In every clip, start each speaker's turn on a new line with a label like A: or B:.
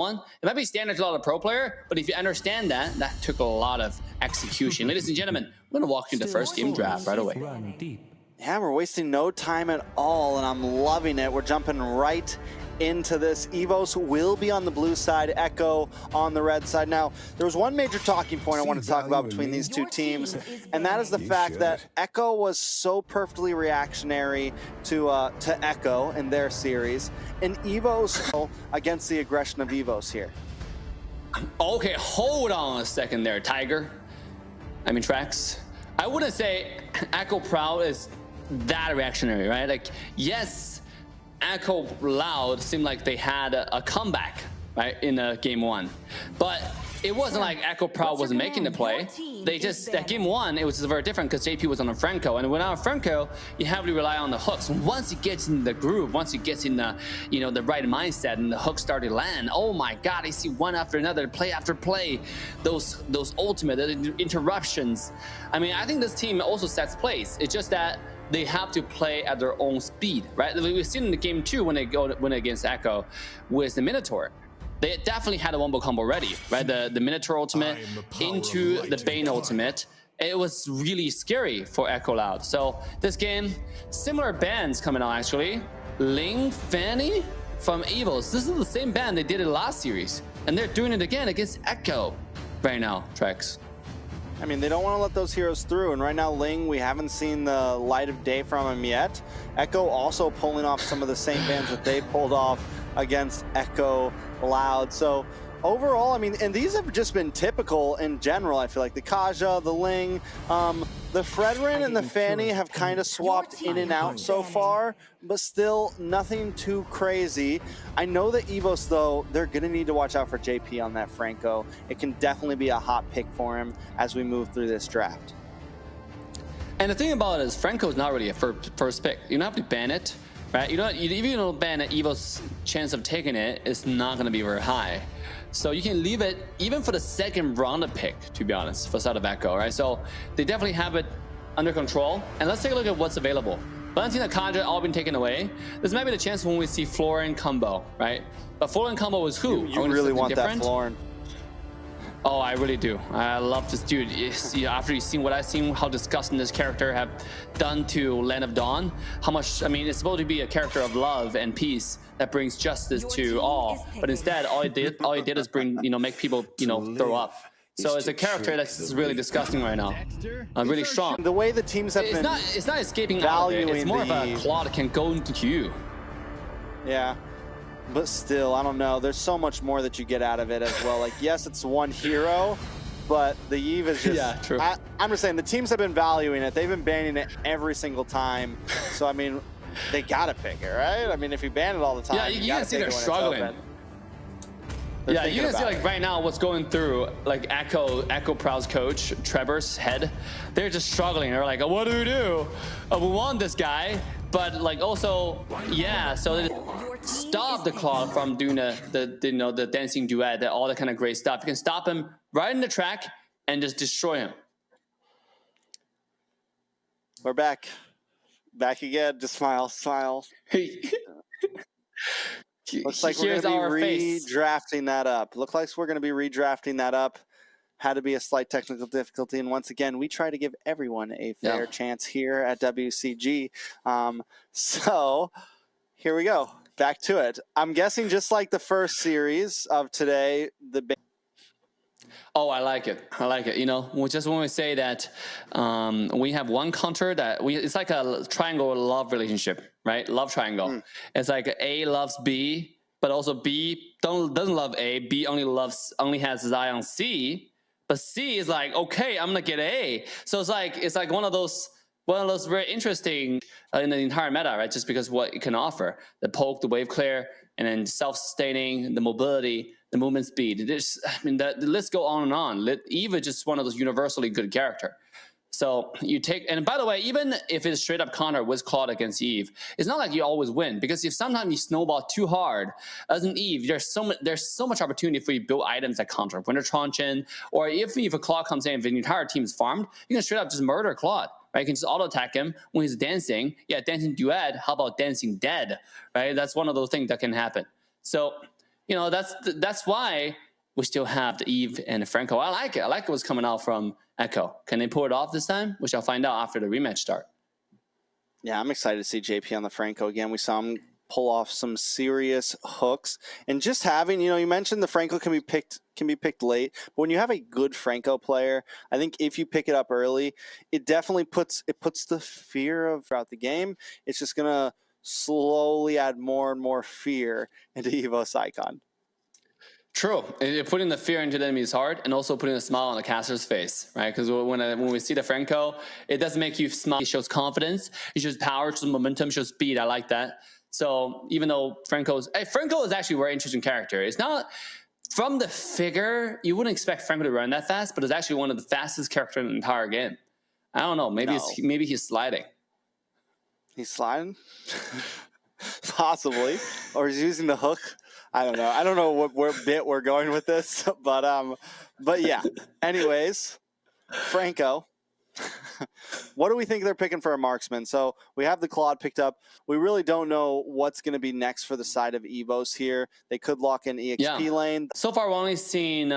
A: It might be standard to a lot of pro player, but if you understand that, that took a lot of execution. Ladies and gentlemen, we're gonna walk into the first game draft right away.
B: Yeah, we're wasting no time at all, and I'm loving it. We're jumping right into this. Evos will be on the blue side, Echo on the red side. Now, there was one major talking point I want to talk about between these two teams, and that is the fact that Echo was so perfectly reactionary to Echo in their series, and Evos against the aggression of Evos here.
A: Okay, hold on a second there, Tiger. I mean, Trax. I wouldn't say Echo Proud is that reactionary, right? Like, yes, Echo Loud seemed like they had a comeback, right, in game one, but it wasn't like Echo Proud wasn't making the play. They just, that game one, it was just very different because JP was on a Franco, and when on a Franco, you heavily rely on the hooks. Once it gets in the groove, once it gets in the, you know, the right mindset, and the hooks start to land, oh my God, I see one after another, play after play, those ultimate interruptions. I mean, I think this team also sets plays. It's just that they have to play at their own speed, right? We've seen in the game two when they win against Echo with the Minotaur. They definitely had a wombo combo ready, right? The Minotaur ultimate into the Bane ultimate. It was really scary for Echo Loud. So this game, similar bands coming out actually. Ling, Fanny from Evos. This is the same band they did in last series, and they're doing it again against Echo right now, Trex.
B: I mean, they don't want to let those heroes through, and right now Ling, we haven't seen the light of day from him yet. Echo also pulling off some of the same bands that they pulled off against Echo Loud. So overall, I mean, and these have just been typical in general. I feel like the Kaja, the Ling, the Fredrin and the Fanny have kind of swapped in and out so far, but still nothing too crazy. I know that Evos, though, they're going to need to watch out for JP on that Franco. It can definitely be a hot pick for him as we move through this draft.
A: And the thing about it is Franco is not really a first pick. You don't have to ban it, right? You don't, even if you don't ban it, Evos' chance of taking it is not going to be very high. So you can leave it even for the second round of pick, to be honest, for side of Echo, right? So they definitely have it under control. And let's take a look at what's available. Valentina, Kaja all been taken away. This might be the chance when we see Florin combo, right? But Florin combo is who?
B: You really want that Florin.
A: Oh, I really do. I love this dude. After you've seen what I've seen, how disgusting this character have done to Land of Dawn, how much, I mean, it's supposed to be a character of love and peace that brings justice to all, but instead, all he did is bring, make people, throw up. So it's a character that's really disgusting right now. Really strong.
B: The way the teams have been
A: it's not escaping out of it. It's more of a claw that can go into you.
B: Yeah. But still, I don't know. There's so much more that you get out of it as well. Like, yes, it's one hero, but the Eve is just...
A: Yeah, true.
B: I'm just saying, the teams have been valuing it. They've been banning it every single time. So, I mean, they got to pick it, right? I mean, if you ban it all the time,
A: yeah, you can see they're struggling. Yeah, you can see, like, right now what's going through, like, Echo Proud's coach, Trevor's head. They're just struggling. They're like, what do we do? We want this guy, but, like, also, yeah, so... stop the claw from doing the dancing duet, all that kind of great stuff. You can stop him right in the track and just destroy him.
B: We're back again. Just smile. Looks like we're gonna be redrafting that up. Had to be a slight technical difficulty, and once again, we try to give everyone a fair chance here at WCG. So here we go. Back to it. I'm guessing just like the first series of today,
A: Oh, I like it. Just when we say that we have one counter that it's like a triangle love relationship, right? Love triangle. It's like A loves B, but also B doesn't love A. B only has Zai on C, but C is like, okay, I'm gonna get A. So it's like one of those very interesting in the entire meta, right? Just because what it can offer, the poke, the wave clear, and then self-sustaining, the mobility, the movement speed. The list go on and on. Eve is just one of those universally good character. So you take, and by the way, even if it's straight up counter with Claude against Eve, it's not like you always win, because if sometimes you snowball too hard as an Eve, there's so much opportunity for you to build items that counter Winter Truncheon, or if a Claude comes in, if the entire team is farmed, you can straight up just murder Claude. Right, you can just auto attack him when he's dancing. Yeah, dancing duet. How about dancing dead? Right, that's one of those things that can happen. So you know, that's why we still have the Eve and the Franco. I like it. I like what's coming out from Echou. Can they pull it off this time? We shall find out after the rematch start.
B: Yeah, I'm excited to see JP on the Franco again. We saw him pull off some serious hooks, and just having, you know, you mentioned the Franco can be picked late, but when you have a good Franco player, I think if you pick it up early, it definitely puts the fear of throughout the game. It's just gonna slowly add more and more fear into Evos Icon.
A: True. You're putting the fear into the enemy's heart and also putting a smile on the caster's face, right? Because when we see the Franco, it doesn't make you smile. It shows confidence. It shows power, it shows momentum, it shows speed. I like that. So even though Franco is actually a very interesting character. It's not, from the figure, you wouldn't expect Franco to run that fast, but it's actually one of the fastest characters in the entire game. I don't know. Maybe maybe he's sliding.
B: He's sliding? Possibly. Or he's using the hook. I don't know. I don't know what bit we're going with this, but yeah. Anyways, Franco. What do we think they're picking for a marksman? So we have the Claude picked up. We really don't know what's going to be next for the side of Evos here. They could lock in EXP lane.
A: So far, we've only seen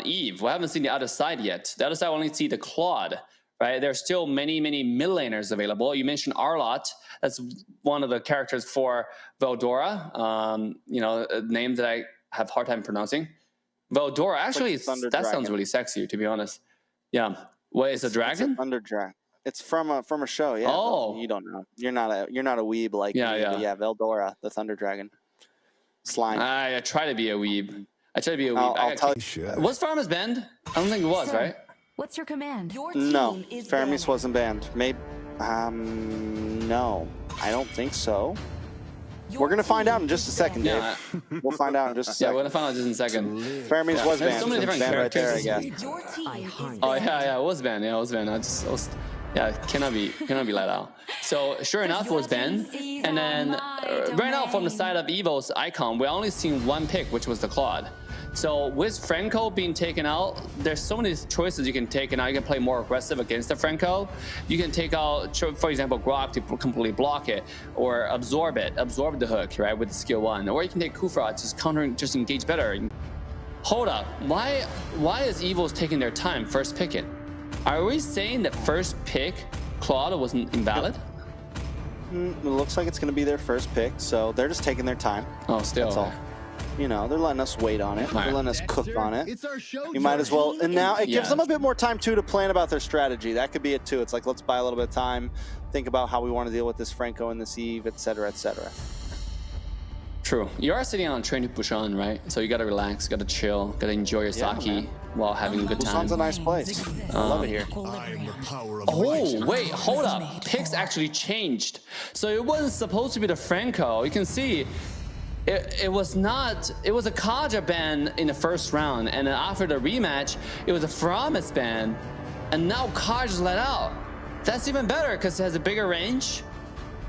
A: Eve. We haven't seen the other side yet. The other side, we only see the Claude, right? There's still many mid laners available. You mentioned Arlott. That's one of the characters for Veldora. You know, a name that I have a hard time pronouncing. Veldora. Actually, that sounds really sexy, to be honest. Yeah. Wait, it's a dragon?
B: It's Thunder Dragon. It's from a show, yeah.
A: Oh,
B: you don't know. You're not a weeb like me. Yeah, Veldora, the Thunder Dragon. Slime.
A: I try to be a weeb. I'll tell you. Was Farmers banned? I don't think it was, right?
C: What's your command?
B: No, Faramis wasn't banned. Maybe. No, I don't think so. We're gonna find out in just a second, Dave. We'll find out in just a second.
A: Yeah, we're gonna find out just in a second.
B: Faramis was banned.
A: So many different
B: characters
A: right there, I guess. Oh yeah, it was banned. Yeah, it was banned. It cannot be let out. So sure enough, it was banned. And then right now, from the side of Evos Icon, we're only seeing one pick, which was the Claude. So with Franco being taken out, there's so many choices you can take. And now you can play more aggressive against the Franco. You can take out, for example, Grok to completely block it or absorb the hook, right, with skill 1. Or you can take Kufra, just engage better. Hold up, why is Evos taking their time first picking? Are we saying that first pick Claude wasn't invalid?
B: It looks like it's going to be their first pick, so they're just taking their time.
A: Oh, still.
B: That's all. You know, they're letting us wait on it. They're letting us cook on it. You might as well. And now it gives them a bit more time, too, to plan about their strategy. That could be it, too. It's like, let's buy a little bit of time, think about how we want to deal with this Franco and this Eve, etc., etc.
A: True. You are sitting on a train to Busan, right? So you got to relax, got to chill, got to enjoy your sake while having a good time.
B: Busan's a nice place. I love it here.
A: Oh, wait, hold up. Picks actually changed. So it wasn't supposed to be the Franco. You can see it was not. It was a Kaja ban in the first round, and then after the rematch, it was a Faramis ban, and now Kaja's let out. That's even better because it has a bigger range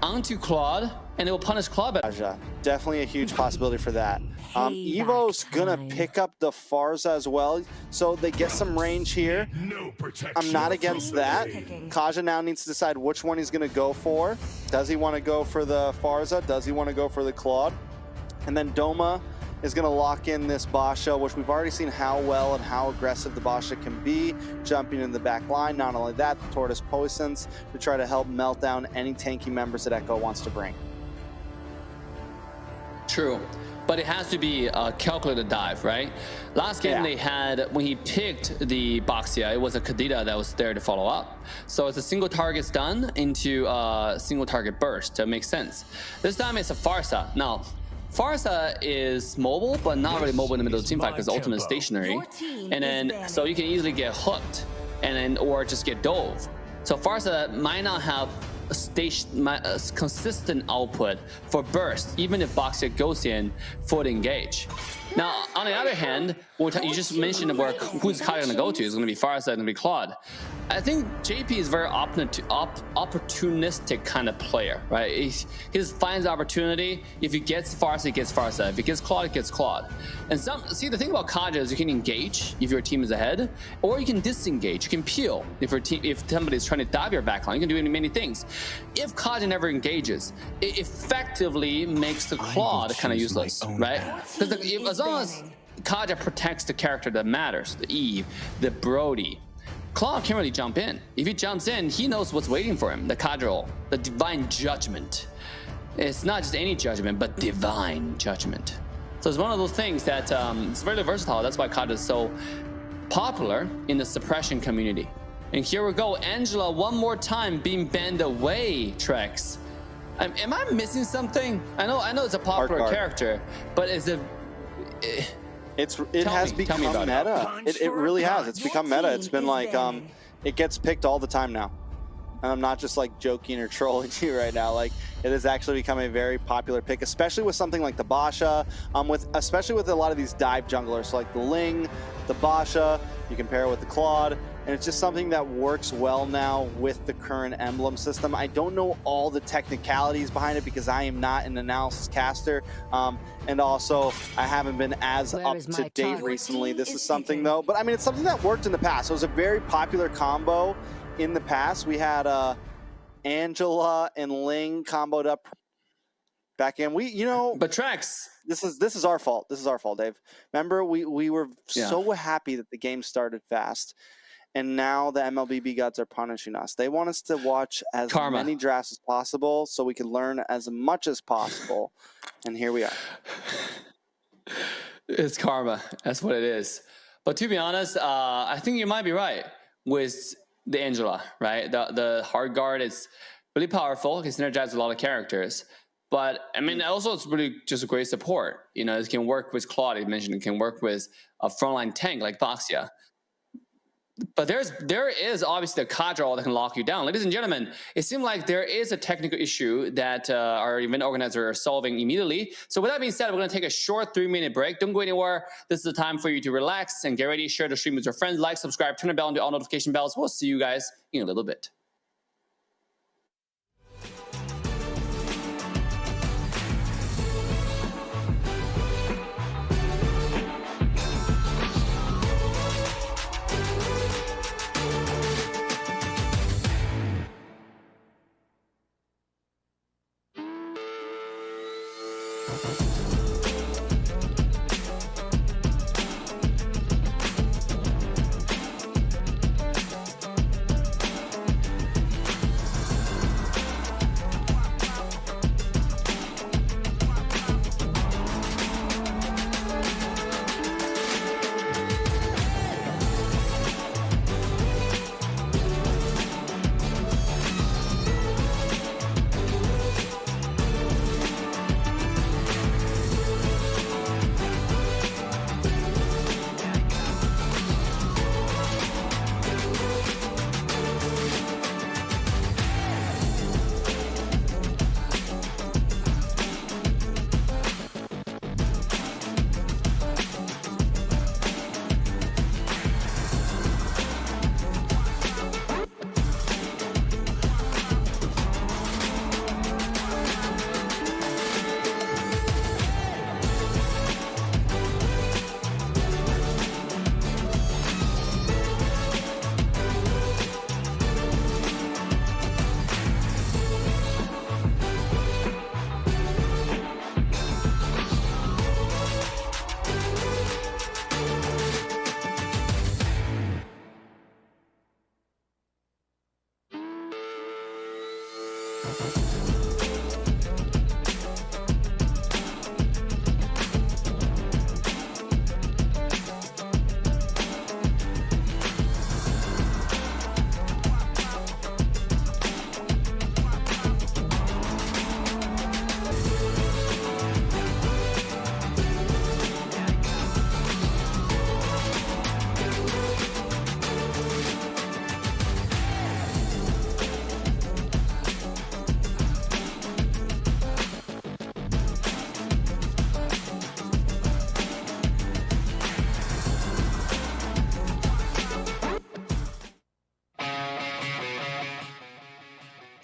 A: onto Claude, and it will punish Claude better.
B: Definitely a huge possibility for that. Evo's gonna pick up the Farza as well, so they get some range here. I'm not against that. Kaja now needs to decide which one he's gonna go for. Does he want to go for the Farza? Does he want to go for the Claude? And then Doma is going to lock in this Basha, which we've already seen how well and how aggressive the Basha can be, jumping in the back line. Not only that, the Tortoise Poisons to try to help melt down any tanky members that Echou wants to bring.
A: True, but it has to be a calculated dive, right? Last game they had, when he picked the Boxia, it was a Kadita that was there to follow up. So it's a single target stun into a single target burst to make sense. This time it's a Farsa. Now, Farsa is mobile, but not really mobile in the middle of the team fight because ultimate is stationary. And then, so you can easily get hooked and then, or just get dove. So Farsa might not have a consistent output for burst, even if Boxia goes in for the engage. Now, on the other hand, you just mentioned where who's Kaja going to go to. It's going to be Farsa and going to be Claude. I think JP is very opportunistic kind of player, right? He just finds opportunity. If he gets Farsa, he gets Farsa. If he gets Claude, he gets Claude. And see, the thing about Kaja is you can engage if your team is ahead, or you can disengage. You can peel if somebody's trying to dive your backline. You can do many things. If Kaja never engages, it effectively makes the Claude kind of useless, right? Because as long as Kaja protects the character that matters, the Eve, the Brody, Claude can't really jump in. If he jumps in, he knows what's waiting for him. The Kadrol, the divine judgment. It's not just any judgment, but divine judgment. So it's one of those things that it's very versatile. That's why Kadra is so popular in the suppression community. And here we go, Angela one more time being banned away, Trex. Am I missing something? I know it's a popular character, but is it? It has become meta. It really has. It's become meta. It's been like it gets picked all the time now. And I'm not just like joking or trolling you right now. Like, it has actually become a very popular pick, especially with something like the Basha, especially with a lot of these dive junglers, so like the Ling, the Basha. You can pair it with the Claude, and it's just something that works well now with the current emblem system. I don't know all the technicalities behind it because I am not an analysis caster, and also I haven't been as up to date recently. This is something though, but I mean, it's something that worked in the past. It was a very popular combo in the past. We had Angela and Ling comboed up back in. But Trex, this is our fault. This is our fault, Dave. Remember, we were so happy that the game started fast, and now the MLBB gods are punishing us. They want us to watch as many drafts as possible so we can learn as much as possible, and here we are. It's karma. That's what it is. But to be honest, I think you might be right with the Angela, right? The hard guard is really powerful. It can synergize a lot of characters. But I mean, also it's really just a great support. You know, it can work with Claude. You mentioned it can work with a frontline tank like Boxia. But there is obviously a Kadrol that can lock you down. Ladies and gentlemen, it seems like there is a technical issue that our event organizer are solving immediately. So with that being said, we're going to take a short 3-minute break. Don't go anywhere. This is the time for you to relax and get ready. Share the stream with your friends. Like, subscribe, turn the bell on to all notification bells. We'll see you guys in a little bit.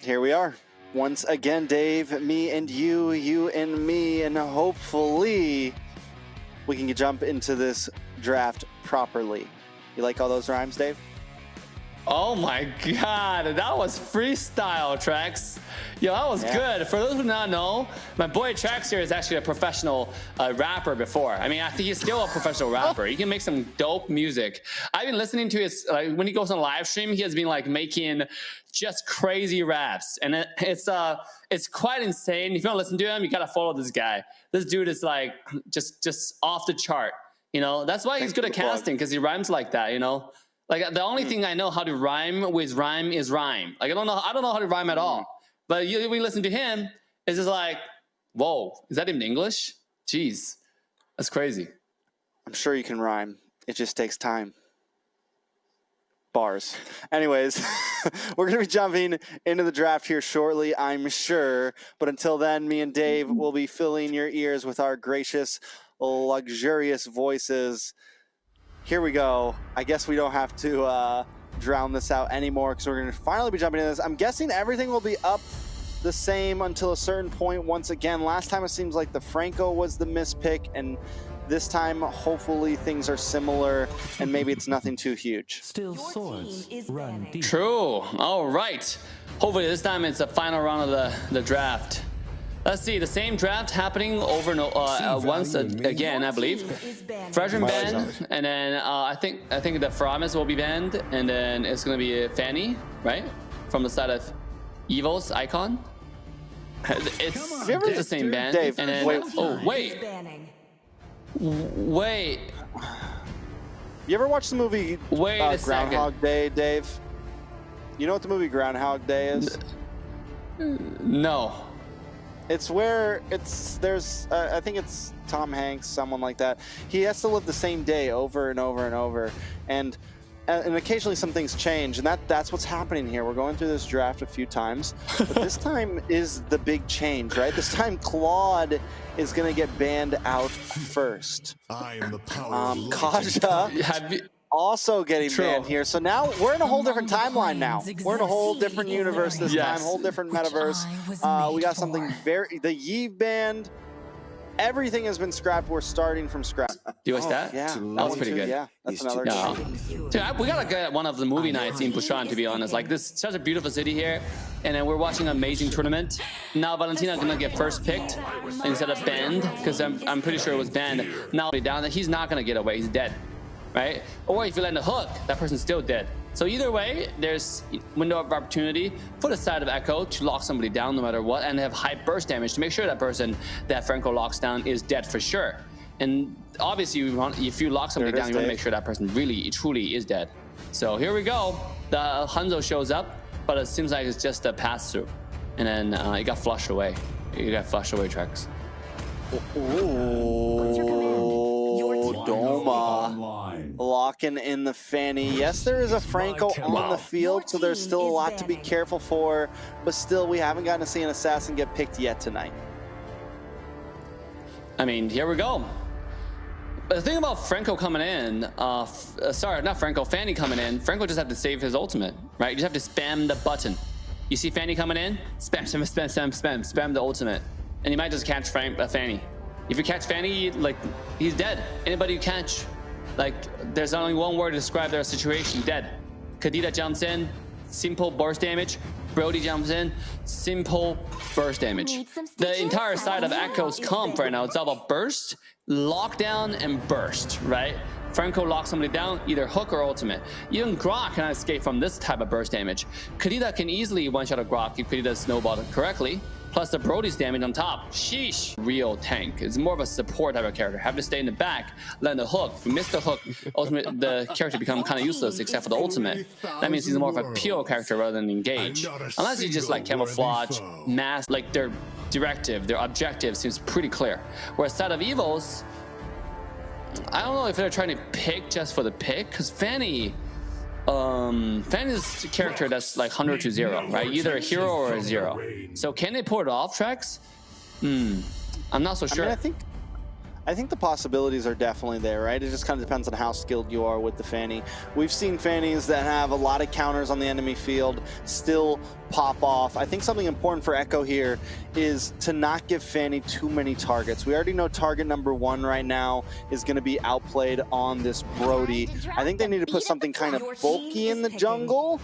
B: Here we are. Once again, Dave, me and you, you and me, and hopefully we can jump into this draft properly. You like all those rhymes, Dave?
A: Oh my god, that was freestyle, Trax. Yo, that was good. For those who do not know, my boy Trax here is actually a professional rapper before. I mean, I think he's still a professional rapper. He can make some dope music. I've been listening to his, when he goes on live stream, he has been like making just crazy raps. And it's quite insane. If you don't listen to him, you gotta follow this guy. This dude is like just off the chart. You know, that's why he's good at casting, because he rhymes like that, you know? Like the only thing I know how to rhyme with rhyme is rhyme. Like I don't know how to rhyme at all. But when you listen to him, it's just like, whoa, is that even English? Jeez, that's crazy.
B: I'm sure you can rhyme. It just takes time. Bars. Anyways, we're going to be jumping into the draft here shortly, I'm sure. But until then, me and Dave will be filling your ears with our gracious, luxurious voices. Here we go. I guess we don't have to drown this out anymore because we're going to finally be jumping into this. I'm guessing everything will be up the same until a certain point. Once again, last time it seems like the Franco was the mispick, and this time hopefully things are similar and maybe it's nothing too huge.
C: Still swords run deep.
A: True. All right. Hopefully this time it's the final round of the draft. Let's see, the same draft happening over and once again, I believe. Freshman banned, and then I think the Faramis will be banned, and then it's gonna be Fanny, right? From the side of Evos icon. It's the same ban.
B: Dave,
A: and then
B: wait.
A: Wait.
B: You ever watch the movie Groundhog Day, Dave? You know what the movie Groundhog Day is?
A: No.
B: It's where there's I think it's Tom Hanks, someone like that. He has to live the same day over and over and over, and occasionally some things change, and that's what's happening here. We're going through this draft a few times, but this time is the big change, right? This time Claude is gonna get banned out first.
D: I am the power.
B: Kaja also getting banned here. So now we're in a whole different timeline now. We're in a whole different universe this time, whole different metaverse. We got something the Yve banned. Everything has been scrapped. We're starting from scratch.
A: Do you watch that?
B: Yeah.
A: That was pretty good.
B: Yeah, that's another
A: Dude, we gotta get one of the movie nights in Busan, to be honest. Like, this is such a beautiful city here, and then we're watching an amazing tournament. Now Valentina gonna get first picked instead of banned, because I'm pretty sure it was banned. Now down, he's not gonna get away. He's dead. Right? Or if you land a hook, that person's still dead. So either way, there's window of opportunity for the side of Echou to lock somebody down no matter what, and have high burst damage to make sure that person that Franco locks down is dead for sure. And obviously, if you lock somebody down, you want to make sure that person really, truly is dead. So here we go. The Hanzo shows up, but it seems like it's just a pass-through. And then it got flushed away. You got flushed away, Trex.
B: Doma locking in the Fanny. Yes, there is a Franco on the field, so there's still a lot to be careful for, but still, we haven't gotten to see an assassin get picked yet tonight.
A: I mean, here we go. But the thing about Franco coming in, sorry, not Franco, Fanny coming in, Franco just have to save his ultimate, right? You just have to spam the button. You see Fanny coming in, spam the ultimate, and you might just catch Fanny. If you catch Fanny, like, he's dead. Anybody you catch, like, there's only one word to describe their situation: dead. Kadita jumps in, simple burst damage. Brody jumps in, simple burst damage. The entire side of Echou's comp right now, it's all about burst, lockdown, and burst, right? Franco locks somebody down, either hook or ultimate. Even Grok cannot escape from this type of burst damage. Kadita can easily one-shot a Grok if Kadita snowballed it correctly. Plus the Brody's damage on top. Sheesh. Real tank. It's more of a support type of character. Have to stay in the back, land the hook. If you miss the hook, ultimate, the character becomes kind of useless except for the ultimate. That means he's more of a pure character rather than engage. Unless you just like camouflage, mask, like their directive, their objective seems pretty clear. Whereas side of Evos, I don't know if they're trying to pick just for the pick, because Fanny's a character that's like 100 to 0, right? Either a hero or a 0. So can they pull it off, Trex? I'm not so sure.
B: I mean, I think the possibilities are definitely there, right? It just kind of depends on how skilled you are with the Fanny. We've seen Fannies that have a lot of counters on the enemy field still pop off. I think something important for Echou here is to not give Fanny too many targets. We already know target number 1 right now is going to be outplayed on this Brody. I think they need to put something kind of bulky in the jungle.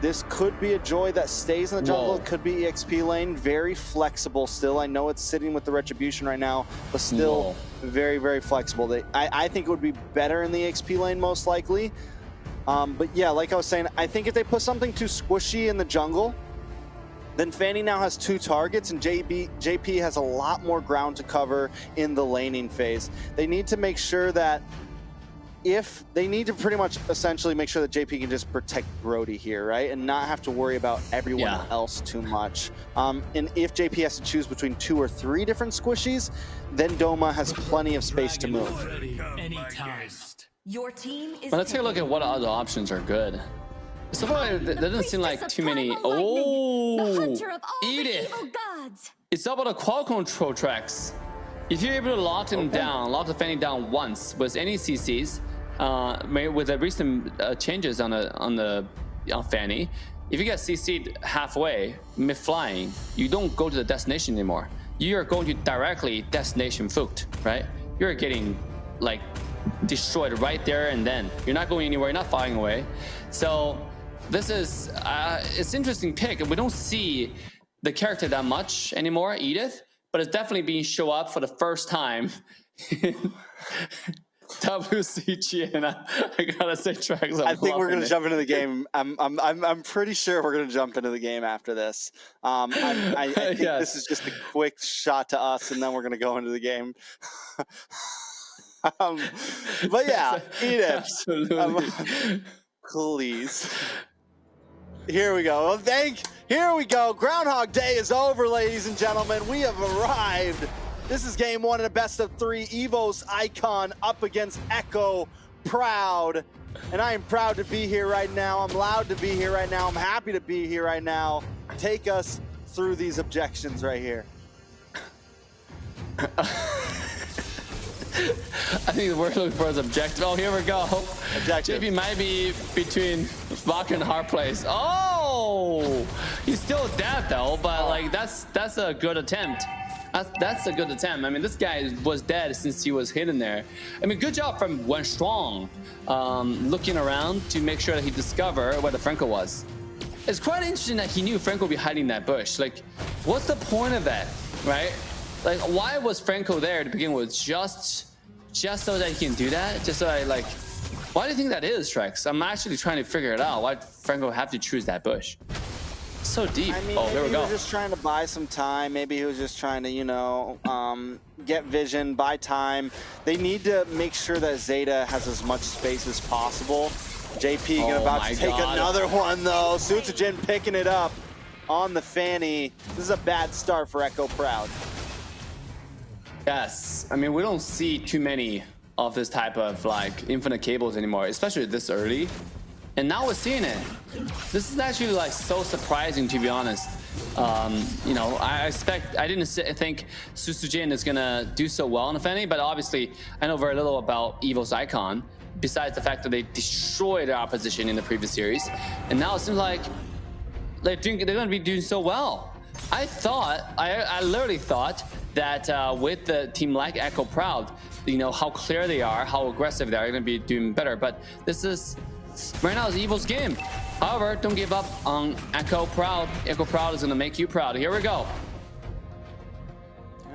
B: This could be a Joy that stays in the jungle. It could be EXP lane. Very flexible still. I know it's sitting with the Retribution right now, but still very, very flexible. I think it would be better in the EXP lane most likely. But yeah, like I was saying, I think if they put something too squishy in the jungle, then Fanny now has 2 targets and JP has a lot more ground to cover in the laning phase. They need to make sure that if they need to pretty much essentially make sure that JP can just protect Brody here, right? And not have to worry about everyone else too much. And if JP has to choose between 2 or 3 different squishies, then Doma has plenty of space to move.
D: Your team is
A: but let's take a look at what other options are good. So far, there doesn't seem like too many. Oh, Edith! It's about the qual control tracks. If you're able to lock them down, lock the Fanny down once with any CCs, with the recent changes on Fanny, if you get CC'd halfway mid-flying, you don't go to the destination anymore. You are going to directly destination fooked, right? You're getting like destroyed right there and then. You're not going anywhere. You're not flying away. So this is it's interesting pick. We don't see the character that much anymore, Edith, but it's definitely being show up for the first time. WCG, and I gotta say, tracks.
B: I think we're gonna jump into the game. I'm pretty sure we're gonna jump into the game after this. I think this is just a quick shot to us, and then we're gonna go into the game. But yeah, Edith, please. Here we go. Well, here we go. Groundhog Day is over, ladies and gentlemen. We have arrived. This is game 1 in a best of 3. Evos Icon up against Echou Proud. And I am proud to be here right now. I'm loud to be here right now. I'm happy to be here right now. Take us through these objections right here.
A: I think the word looking for is objective. Oh, here we go.
B: Objective.
A: JP might be between rock and hard place. Oh, he's still dead though, but like that's a good attempt. That's a good attempt. I mean, this guy was dead since he was hidden there. I mean, good job from One Strong, looking around to make sure that he discovered where the Franco was. It's quite interesting that he knew Franco would be hiding in that bush. Like, what's the point of that, right? Like, why was Franco there to begin with? Just so that he can do that? Just so why do you think that is, Trex? I'm actually trying to figure it out. Why did Franco have to choose that bush? So deep.
B: I mean,
A: oh, there we go.
B: He was just trying to buy some time. Maybe he was just trying to, you know, get vision, buy time. They need to make sure that ZAIDA has as much space as possible. JP about to take another one, though. Sutsujin picking it up on the Fanny. This is a bad start for Echou Proud.
A: Yes, I mean, we don't see too many of this type of like infinite cables anymore, especially this early. And now we're seeing it. This is actually like so surprising, to be honest. You know, I didn't think Sutsujin is gonna do so well on the Fanny, but obviously I know very little about Evos Icon, besides the fact that they destroyed their opposition in the previous series. And now it seems like they're gonna be doing so well. I literally thought that with the team like Echou Proud, you know, how clear they are, how aggressive they are, going to be doing better. But this is, right now, is Evil's game. However, don't give up on Echou Proud. Echou Proud is going to make you proud. Here we go.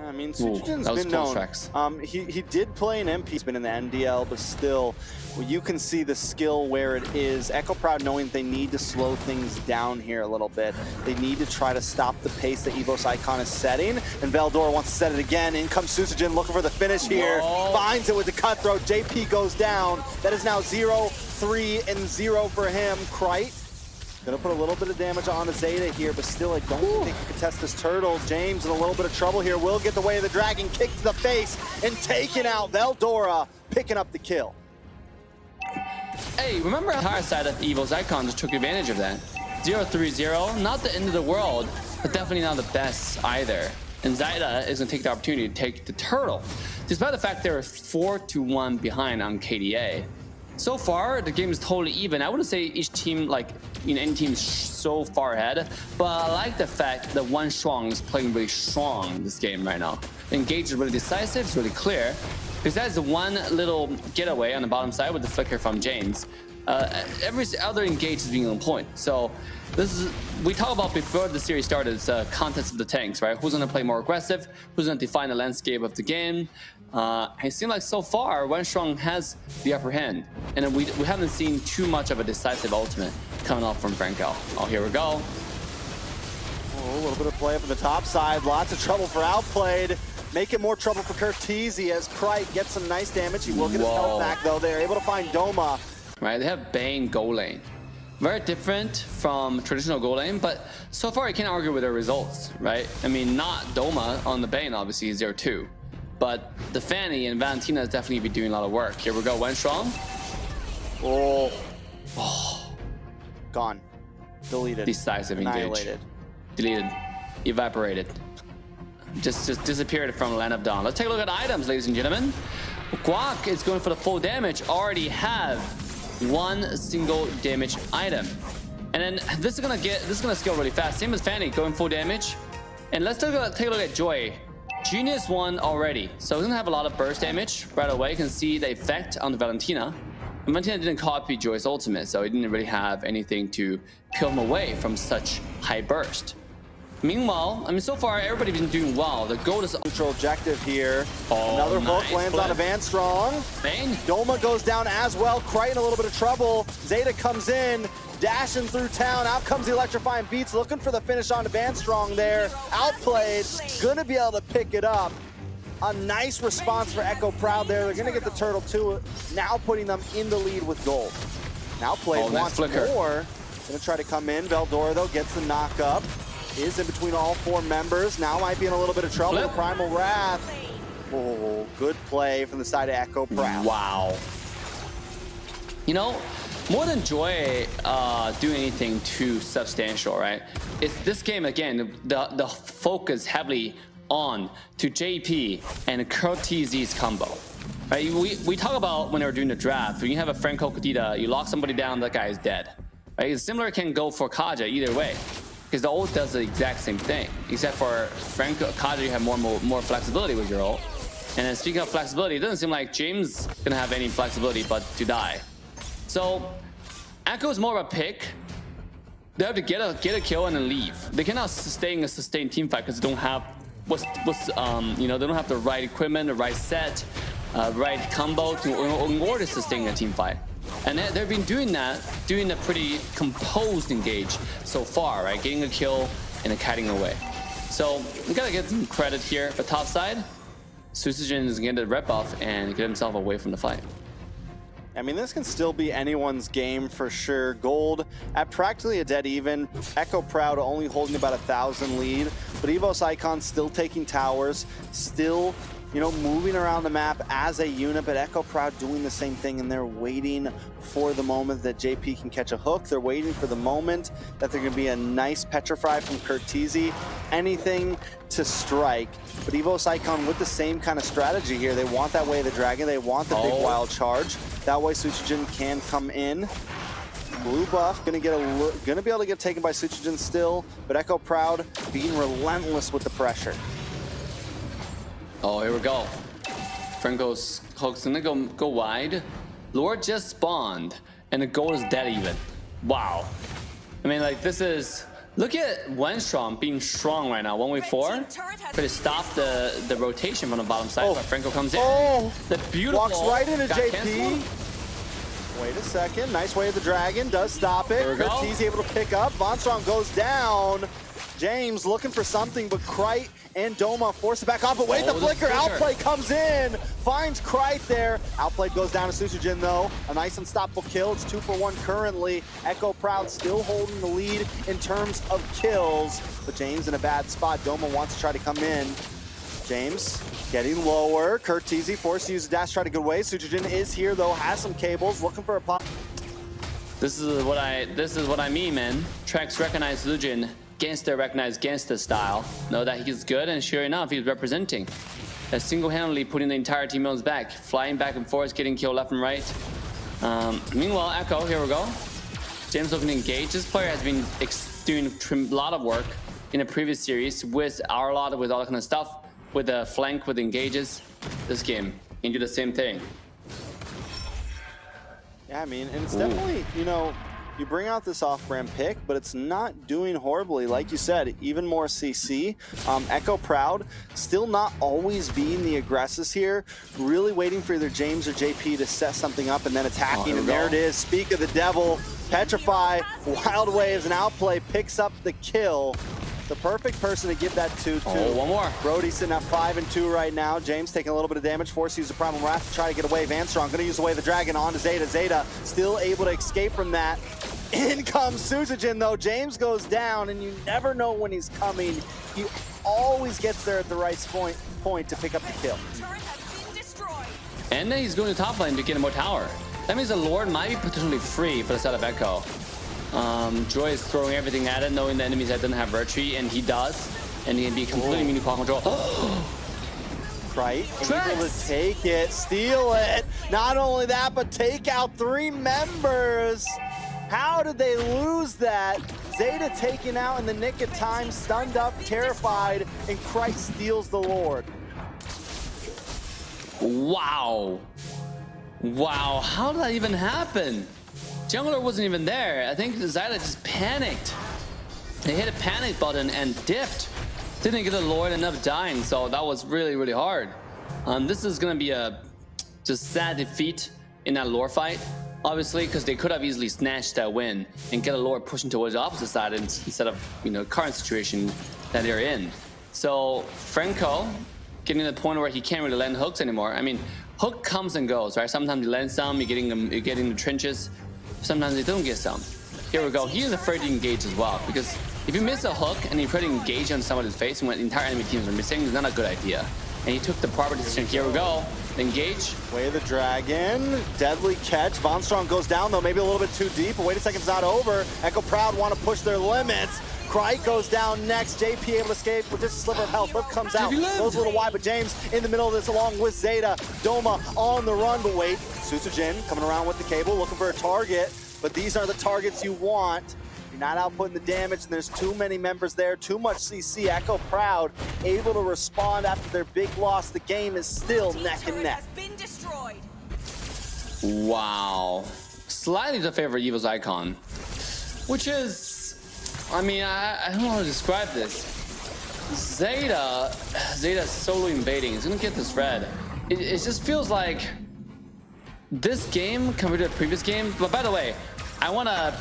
B: I mean, Sutsujin's been known. He did play an MP. He's been in the NDL, but still, you can see the skill where it is. Echou Proud knowing they need to slow things down here a little bit. They need to try to stop the pace that Evos Icon is setting. And Veldora wants to set it again. In comes Sutsujin looking for the finish here. Finds it with the cutthroat. JP goes down. That is now 0, 3, and 0 for him. Krite gonna put a little bit of damage on the ZAIDA here, but still, I don't think he can test this turtle. James in a little bit of trouble here. Will get the way of the dragon, kick to the face, and taking out Veldora, picking up the kill.
A: Hey, remember how our side of Evos Icon just took advantage of that? 0-3-0, not the end of the world, but definitely not the best either. And ZAIDA is going to take the opportunity to take the turtle. Despite the fact they're 4-1 behind on KDA. So far, the game is totally even. I wouldn't say each team, like, any team is so far ahead, but I like the fact that One Strong is playing really strong in this game right now. The engage is really decisive, it's really clear. Besides the one little getaway on the bottom side with the flicker from James, every other engage is being on point. So this is, we talked about before the series started, it's a contest of the tanks, right? Who's going to play more aggressive? Who's going to define the landscape of the game? It seems like so far, One Strong has the upper hand. And we haven't seen too much of a decisive ultimate coming off from Franco. Oh, here we go.
B: Oh, a little bit of play up on the top side. Lots of trouble for Outplayed. Making more trouble for Curtizi as Krite gets some nice damage. He will get his health back, though. They're able to find Doma.
A: Right, they have Bane Go Lane. Very different from traditional Go Lane, but so far you can't argue with their results, right? I mean, not Doma on the Bane, obviously, 0-2. But the Fanny and Valentina is definitely be doing a lot of work. Here we go, One Strong.
B: Oh. Gone. Deleted.
A: Decisive
B: Annihilated.
A: engage. Deleted. Evaporated. Just disappeared from the Land of Dawn. Let's take a look at items, ladies and gentlemen. Guac is going for the full damage. Already have one single damage item. And then this is gonna scale really fast. Same as Fanny, going full damage. And let's take a look at Joy. Genius won already, so he's gonna have a lot of burst damage right away. You can see the effect on the Valentina. And Valentina didn't copy Joy's ultimate, so he didn't really have anything to peel him away from such high burst. Meanwhile, I mean, so far everybody's been doing well. The gold is
B: Neutral objective here.
A: Oh,
B: another
A: nice
B: hook lands
A: flip.
B: on a Van Strong.
A: Bane.
B: Doma goes down as well. Krite in a little bit of trouble. ZAIDA comes in, dashing through town. Out comes the electrifying beats, looking for the finish on Van Strong there. Outplayed, gonna be able to pick it up. A nice response for Echo Proud there. They're gonna get the turtle too, now putting them in the lead with gold. Now Played wants more. Gonna try to come in. Veldora though gets the knock up. Is in between all four members. Now might be in a little bit of trouble.
A: Flip.
B: Primal Wrath. Oh, good play from the side of Echo Proud.
A: Wow. You know, more than Joy doing anything too substantial, right? It's this game again. The focus heavily on to JP and Curtizi's combo. Right? We talk about when they were doing the draft. When you have a Franco Kadita, you lock somebody down, that guy is dead. Right? Similar can go for Kaja either way. Because the ult does the exact same thing, except for Franco Kaja, you have more flexibility with your ult. And then speaking of flexibility, it doesn't seem like James gonna have any flexibility but to die. So Echo is more of a pick. They have to get a kill and then leave. They cannot sustain a sustained team fight because they don't have they don't have the right equipment, the right set, right combo in order to sustain a team fight. And they've been doing that, doing a pretty composed engage so far, right? Getting a kill and then kiting away. So we gotta get some credit here. But top side, Susagen is getting the rep off and get himself away from the fight.
B: I mean, this can still be anyone's game for sure. Gold at practically a dead even. Echo Proud only holding about 1,000 lead, but Evos Icon still taking towers, still, you know, moving around the map as a unit, but Echo Proud doing the same thing, and they're waiting for the moment that JP can catch a hook. They're waiting for the moment that they're gonna be a nice Petrify from Curtizi, anything to strike. But Evos Icon with the same kind of strategy here. They want that way of the dragon, they want the big wild charge. That way Susagen can come in. Blue buff gonna be able to get taken by Susagen still, but Echo Proud being relentless with the pressure.
A: Oh, here we go. Franco's hook's gonna go wide. Lord just spawned, and the gold is dead even. Wow. I mean, like, this is... Look at One Strong being strong right now, 1v4. But to stop the rotation from the bottom side, but Franco comes in.
B: Oh,
A: the beautiful
B: walks right into JP.
A: Canceled.
B: Wait a second, nice way of the dragon, does stop it. Curtizi able to pick up, Von Strong goes down. James looking for something, but Krite and Doma force it back off, but wait, the flicker. Outplay comes in, finds Krite there. Outplay goes down to Susagen though. A nice unstoppable kill, it's 2 for 1 currently. Echo Proud still holding the lead in terms of kills, but James in a bad spot. Doma wants to try to come in. James getting lower. Curtizi forced to use a dash, try to get away. Susagen is here though, has some cables, looking for a pop.
A: This is what I mean, man. Trax recognize Susagen gangster recognized gangster style, know that he's good, and sure enough, he's representing. Single-handedly putting the entire team on his back, flying back and forth, getting killed left and right. Meanwhile, Echou, here we go. James looking to engage. This player has been doing a lot of work in the previous series with our lot, with all that kind of stuff, with the flank, with the engages. This game, you can do the same thing.
B: Yeah, I mean, and it's definitely, you know, you bring out this off-brand pick, but it's not doing horribly. Like you said, even more CC. Echou Proud still not always being the aggressors here, really waiting for either James or JP to set something up and then attacking. And there it is. Speak of the devil, Petrify, Wild Waves, and Outplay picks up the kill. The perfect person to give that to.
A: Oh, one more.
B: Brody sitting at 5-2 right now. James taking a little bit of damage. Force use the Primal Wrath to try to get away. Vanstrong going to use away the Dragon onto ZAIDA. ZAIDA still able to escape from that. In comes Suzujin though. James goes down, and you never know when he's coming. He always gets there at the right point to pick up the kill.
A: And then he's going to top lane to get more tower. That means the Lord might be potentially free for the side of Echou. Joy is throwing everything at it, knowing the enemies that doesn't have Virtue, and he does. And he can be completely immune to quad control.
B: Right, able to take it, steal it. Not only that, but take out 3 members. How did they lose that? ZAIDA taken out in the nick of time, stunned up, terrified, and Christ steals the Lord.
A: Wow. Wow, how did that even happen? Jungler wasn't even there. I think ZAIDA just panicked. They hit a panic button and dipped. Didn't get the Lord, ended up dying, so that was really, really hard. This is gonna be a just sad defeat in that lore fight, obviously, because they could have easily snatched that win and get a Lord pushing towards the opposite side instead of, you know, current situation that they're in. So Franco getting to the point where he can't really land hooks anymore. I mean, hook comes and goes, right? Sometimes you land some, you're getting the trenches. Sometimes you don't get some. Here we go. He is afraid to engage as well, because if you miss a hook and you try to engage on somebody's face when the entire enemy teams are missing, it's not a good idea. And he took the proper decision. Here we go. Engage.
B: Way of the Dragon. Deadly catch. Vanstrong goes down though, maybe a little bit too deep. But wait a second, it's not over. Echou Proud want to push their limits. Krike goes down next. JP able to escape with just a sliver of health. Hook comes out. Goes a little wide, but James in the middle of this along with ZAIDA. Doma on the run, but wait. Suzujin coming around with the cable, looking for a target. But these are the targets you want. You're not outputting the damage, and there's too many members there, too much CC. Echou Proud able to respond after their big loss. The game is still neck and neck.
A: Wow. Slightly to favor Evos icon, which is, I mean, I don't know how to describe this. ZAIDA solo invading. He's gonna get this red. It just feels like this game compared to the previous game. But by the way, I want to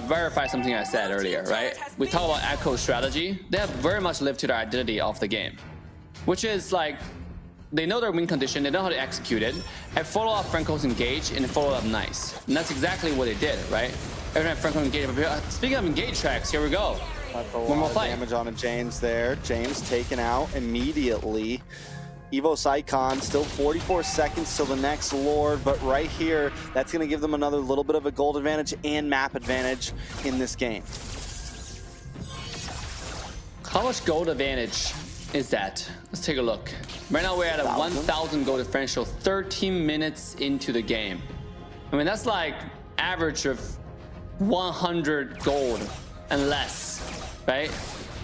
A: verify something I said earlier, right? We talk about Echou's strategy. They have very much lived to their identity of the game, which is like they know their win condition, they know how to execute it, and follow up Franco's engage and follow up nice. And that's exactly what they did, right? Every time Franco engaged. Speaking of engage tracks, here we go. One more fight.
B: Damage on a James there. James taken out immediately. Evos icon, still 44 seconds till the next Lord, but right here, that's going to give them another little bit of a gold advantage and map advantage in this game.
A: How much gold advantage is that? Let's take a look. Right now we're at a 1,000 gold differential 13 minutes into the game. I mean, that's like average of 100 gold and less, right?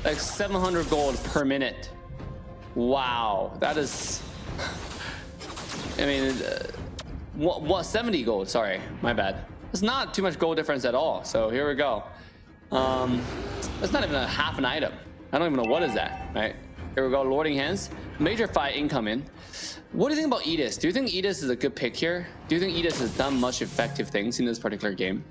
A: Like 700 gold per minute. Wow, that is, I mean, what 70 gold, sorry, my bad. It's not too much gold difference at all, so here we go. That's not even a half an item. I don't even know what is that, right? Here we go, Lording Hands. Major fight incoming. What do you think about Edis? Do you think Edis is a good pick here? Do you think Edis has done much effective things in this particular game?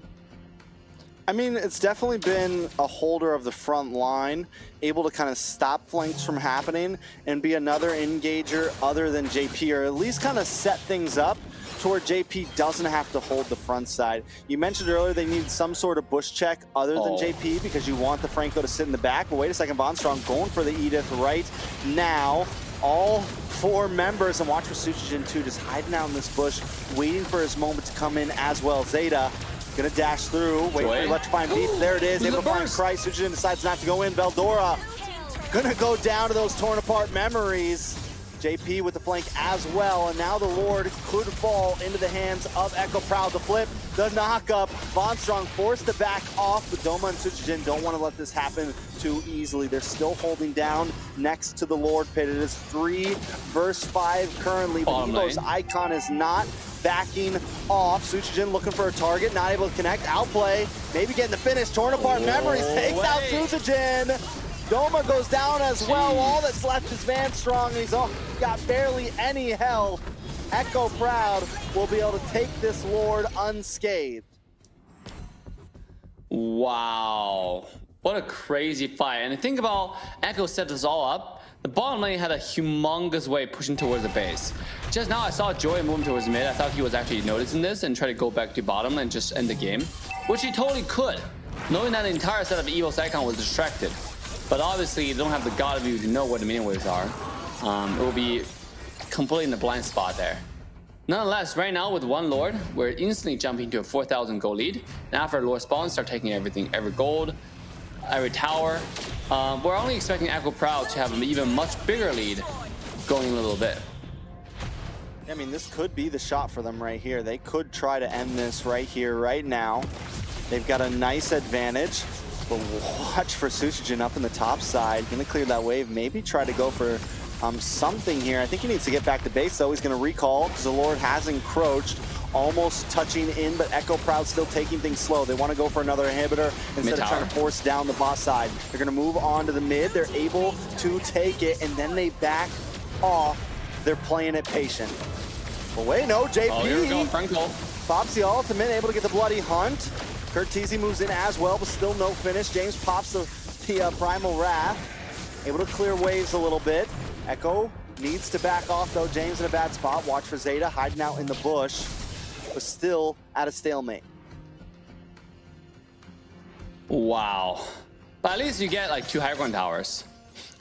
B: I mean, it's definitely been a holder of the front line, able to kind of stop flanks from happening and be another engager other than JP, or at least kind of set things up to where JP doesn't have to hold the front side. You mentioned earlier they need some sort of bush check other than JP because you want the Franco to sit in the back. But wait a second, Vanstrong going for the Edith right now. All 4 members, and watch for Suzujin too, just hiding out in this bush, waiting for his moment to come in as well. ZAIDA Gonna dash through, wait for electrifying beat. There it is, able to find Christ. Suchijin decides not to go in. Veldora gonna go down to those torn apart memories. JP with the flank as well, and now the Lord could fall into the hands of Echo Proud. The flip, the knock-up. Von Strong forced to back off, but Doma and Suchijin don't want to let this happen too easily. They're still holding down next to the Lord pit. It is 3 versus 5 currently, but Evos icon is not backing off. Suchijin looking for a target, not able to connect. Outplay, maybe getting the finish. Torn apart memories, takes out Suchijin. Doma goes down as well. All that's left is Van Strong, and he's got barely any health. Echo Proud will be able to take this Lord unscathed.
A: Wow. What a crazy fight. And think about Echo set this all up. The bottom lane had a humongous wave pushing towards the base. Just now I saw Joy moving towards mid. I thought he was actually noticing this and try to go back to bottom and just end the game, which he totally could, knowing that the entire set of Evos icon was distracted. But obviously, you don't have the God of You to know what the minion waves are. It will be completely in the blind spot there. Nonetheless, right now with one Lord, we're instantly jumping to a 4,000 gold lead. And after Lord spawns, start taking everything, every gold, every tower. We're only expecting Echo Proud to have an even much bigger lead going a little bit.
B: I mean, this could be the shot for them right here. They could try to end this right here, right now. They've got a nice advantage. But watch for Suchijin up in the top side. Gonna clear that wave, maybe try to go for something here. I think he needs to get back to base though. He's gonna recall because the Lord has encroached, almost touching in, but Echo Proud still taking things slow. They want to go for another inhibitor instead of trying to force down the bot side. They're gonna move on to the mid. They're able to take it, and then they back off. They're playing it patient. But wait, no, JP.
A: Oh, here we go, Franco.
B: Pops the ultimate, able to get the bloody hunt. Curtizi moves in as well, but still no finish. James pops the Primal Wrath. Able to clear waves a little bit. Echo needs to back off though. James in a bad spot. Watch for ZAIDA hiding out in the bush, but still at a stalemate.
A: Wow. But at least you get like 2 high ground towers.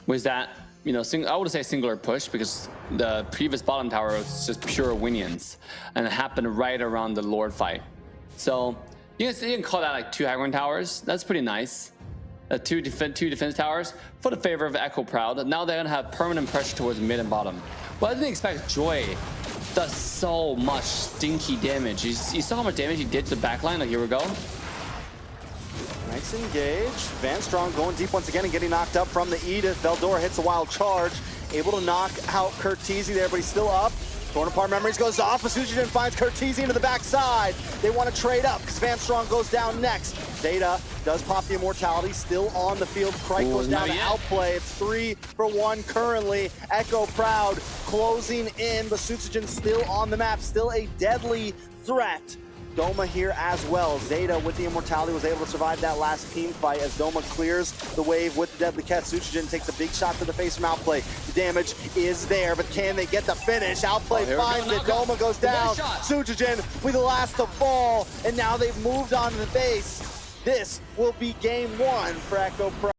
A: Was that, you know, I would say singular push because the previous bottom tower was just pure Winions, and it happened right around the Lord fight. So you can call that like 2 high ground towers. That's pretty nice. Two defense towers for the favor of Echo Proud. Now they're gonna have permanent pressure towards mid and bottom. Well, I didn't expect Joy does so much stinky damage. You saw how much damage he did to the backline. Like, here we go.
B: Nice engage. Van Strong going deep once again and getting knocked up from the Edith. Veldora hits a wild charge. Able to knock out Curtizi there, but he's still up. Torn apart memories goes off, but Suchijin finds Curtizi into the backside. They want to trade up because Van Strong goes down next. ZAIDA does pop the immortality, still on the field. Krike goes down to outplay. It's 3 for 1 currently. Echo Proud closing in, but Suchijin still on the map, still a deadly threat. Doma here as well. ZAIDA with the immortality was able to survive that last team fight as Doma clears the wave with the deadly cat. Suchijin takes a big shot to the face from Outplay. The damage is there, but can they get the finish? Outplay finds it. Doma goes down. Suchijin with the last to fall, and now they've moved on to the base. This will be game 1 for Echo Pro.